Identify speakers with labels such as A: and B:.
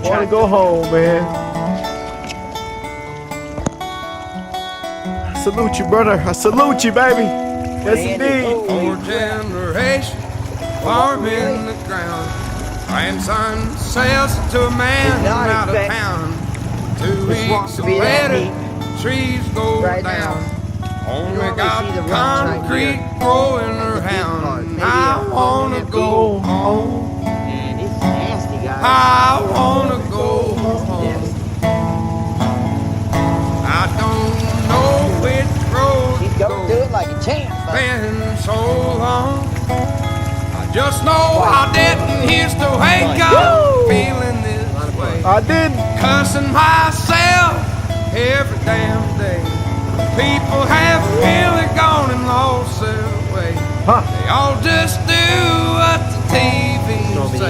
A: want to go home, man. I salute you, brother. I salute you, baby. Yes, indeed.
B: 4 generations, farming the ground. Grandson sells it to a man out of town. 2 weeks later, trees go down. Only got concrete growing around. I wanna go home. I wanna go home. I don't know which road to go.
C: Do it like a champ.
B: Been so long. I just know I didn't used to wake up feeling this way.
A: I did.
B: Cussing myself every damn day. People have really gone and lost their way.
A: Huh.
B: They all just do what the TV says.